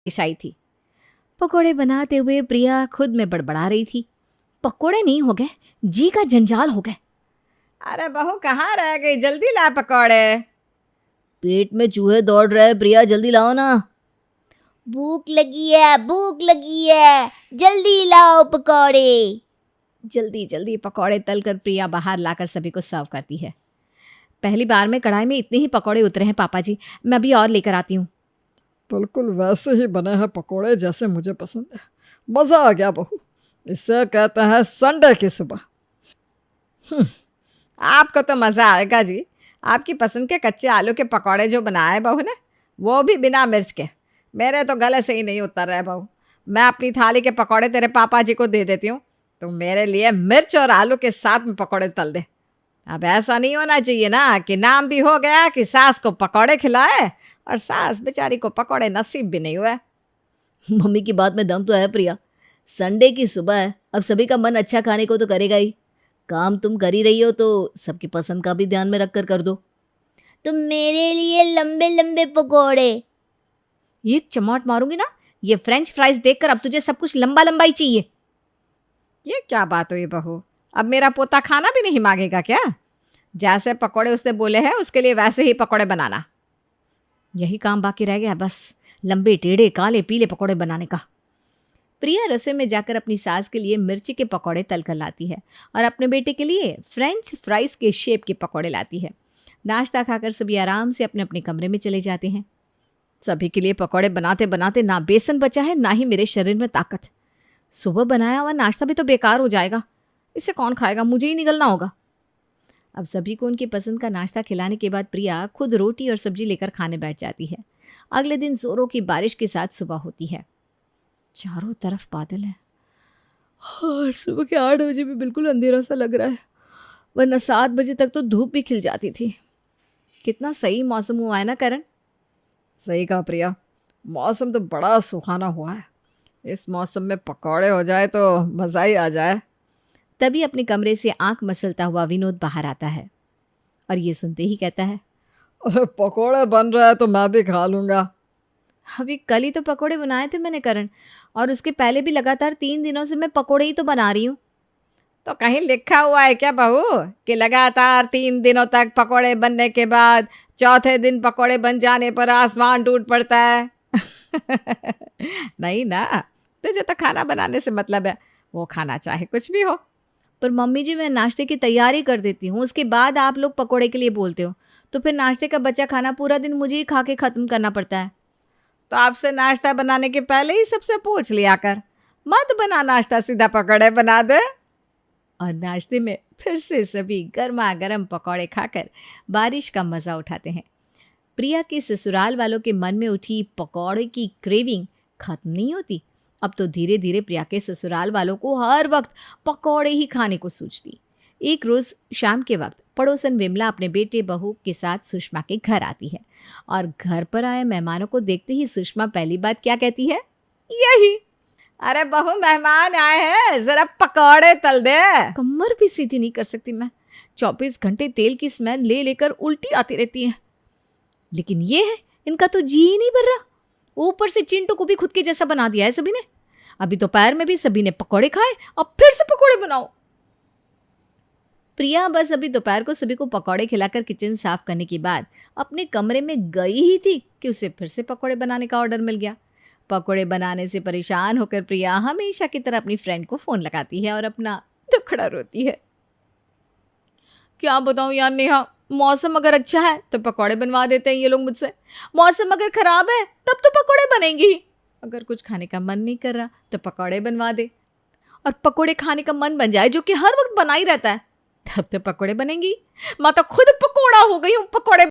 बारिश आई थी। पकोड़े बनाते हुए प्रिया खुद में बड़बड़ा रही थी। पकोड़े नहीं हो गए, जी का जंजाल हो गए। अरे बहू कहाँ रह गई, जल्दी ला पकौड़े। पेट में चूहे दौड़ रहे, प्रिया जल्दी लाओ ना। भूख लगी है, जल्दी लाओ पकौड़े। जल्दी जल्दी पकौड़े तलकर प्रिया बाहर लाकर सभी को सर्व करती है। पहली बार में कढ़ाई में इतने ही पकौड़े उतरे हैं पापा जी, मैं अभी और लेकर आती हूँ। बिल्कुल वैसे ही बने हैं पकोड़े जैसे मुझे पसंद है। मज़ा आ गया बहू, इसे कहते हैं संडे की सुबह। आपको तो मज़ा आएगा जी। आपकी पसंद के कच्चे आलू के पकौड़े जो बनाए बहू ने, वो भी बिना मिर्च के, मेरे तो गले से ही नहीं उतर रहे बहू। मैं अपनी थाली के पकौड़े तेरे पापा जी को दे देती हूँ, तो मेरे लिए मिर्च और आलू के साथ में पकौड़े तल दे। अब ऐसा नहीं होना चाहिए ना कि नाम भी हो गया कि सास को पकौड़े खिलाए और सास बेचारी को पकौड़े नसीब भी नहीं हुए। मम्मी की बात में दम तो है प्रिया, संडे की सुबह है, अब सभी का मन अच्छा खाने को तो करेगा ही। काम तुम कर ही रही हो तो सबकी पसंद का भी ध्यान में रख कर दो। तो मेरे लिए लंबे लंबे पकौड़े। ये चमाट मारूंगी ना, ये फ्रेंच फ्राइज देखकर अब तुझे सब कुछ लंबा लंबा ही चाहिए। ये क्या बात हुई बहू, अब मेरा पोता खाना भी नहीं मांगेगा क्या? जैसे पकौड़े उसने बोले हैं उसके लिए वैसे ही पकौड़े बनाना। यही काम बाकी रह गया बस, लंबे टेढ़े काले पीले पकौड़े बनाने का। प्रिया रसोई में जाकर अपनी सास के लिए मिर्ची के पकौड़े तल कर लाती है और अपने बेटे के लिए फ्रेंच फ्राइज के शेप के पकौड़े लाती है। नाश्ता खाकर सभी आराम से अपने अपने कमरे में चले जाते हैं। सभी के लिए पकौड़े बनाते बनाते ना बेसन बचा है ना ही मेरे शरीर में ताकत। सुबह बनाया हुआ नाश्ता भी तो बेकार हो जाएगा, इसे कौन खाएगा, मुझे ही निकलना होगा। अब सभी को उनकी पसंद का नाश्ता खिलाने के बाद प्रिया खुद रोटी और सब्जी लेकर खाने बैठ जाती है। अगले दिन जोरों की बारिश के साथ सुबह होती है। चारों तरफ बादल है और सुबह के 8 बजे भी बिल्कुल अंधेरा सा लग रहा है, वरना 7 बजे तक तो धूप भी खिल जाती थी। कितना सही मौसम हुआ है ना करण। सही कहा प्रिया, मौसम तो बड़ा सुहाना हुआ है। इस मौसम में पकौड़े हो जाए तो मज़ा ही आ जाए। तभी अपने कमरे से आंख मसलता हुआ विनोद बाहर आता है और ये सुनते ही कहता है, अरे पकौड़े बन रहा है तो मैं भी खा लूँगा। अभी कल ही तो पकोड़े बनाए थे मैंने करण, और उसके पहले भी लगातार 3 दिनों से मैं पकोड़े ही तो बना रही हूँ। तो कहीं लिखा हुआ है क्या बहू कि लगातार 3 दिनों तक पकोड़े बनने के बाद चौथे दिन पकोड़े बन जाने पर आसमान टूट पड़ता है? नहीं ना, तुझे तो खाना बनाने से मतलब है, वो खाना चाहे कुछ भी हो। पर मम्मी जी मैं नाश्ते की तैयारी कर देती हूँ, उसके बाद आप लोग पकोड़े के लिए बोलते हो, तो फिर नाश्ते का बचा खाना पूरा दिन मुझे ही खा के ख़त्म करना पड़ता है। तो आपसे नाश्ता बनाने के पहले ही सबसे पूछ लिया कर, मत बना नाश्ता, सीधा पकौड़े बना दे। और नाश्ते में फिर से सभी गर्मा गर्म पकौड़े खाकर बारिश का मज़ा उठाते हैं। प्रिया के ससुराल वालों के मन में उठी पकौड़े की क्रेविंग खत्म नहीं होती। अब तो धीरे धीरे प्रिया के ससुराल वालों को हर वक्त पकौड़े ही खाने को सूझती। एक रोज़ शाम के वक्त पड़ोसन विमला अपने बेटे बहू के साथ सुषमा के घर आती है और घर पर आए मेहमानों को देखते ही सुषमा पहली बात क्या कहती है? यही, अरे बहू मेहमान आए हैं, जरा पकौड़े तल दे। कमर भी सीधी नहीं कर सकती मैं, 24 घंटे तेल की स्मेल ले लेकर उल्टी आती रहती है। लेकिन ये है, इनका तो जी ही नहीं भर रहा। ऊपर से चिंटू को भी खुद के जैसा बना दिया है सभी ने। अभी दोपहर में भी सभी ने पकौड़े खाए, अब फिर से पकौड़े बनाओ। प्रिया बस अभी दोपहर को सभी को पकौड़े खिलाकर किचन साफ करने के बाद अपने कमरे में गई ही थी कि उसे फिर से पकौड़े बनाने का ऑर्डर मिल गया। पकौड़े बनाने से परेशान होकर प्रिया हमेशा की तरह अपनी फ्रेंड को फ़ोन लगाती है और अपना दुखड़ा रोती है। क्या बताऊँ यार नेहा, मौसम अगर अच्छा है तो पकौड़े बनवा देते हैं ये लोग मुझसे, मौसम अगर ख़राब है तब तो पकौड़े बनेंगे ही। अगर कुछ खाने का मन नहीं कर रहा तो पकौड़े बनवा दे, और पकौड़े खाने का मन बन जाए जो कि हर वक्त बना ही रहता है, तब तो पकौड़े बनेंगी। मैं तो खुद पकौड़ा हो गई हूँ पकौड़े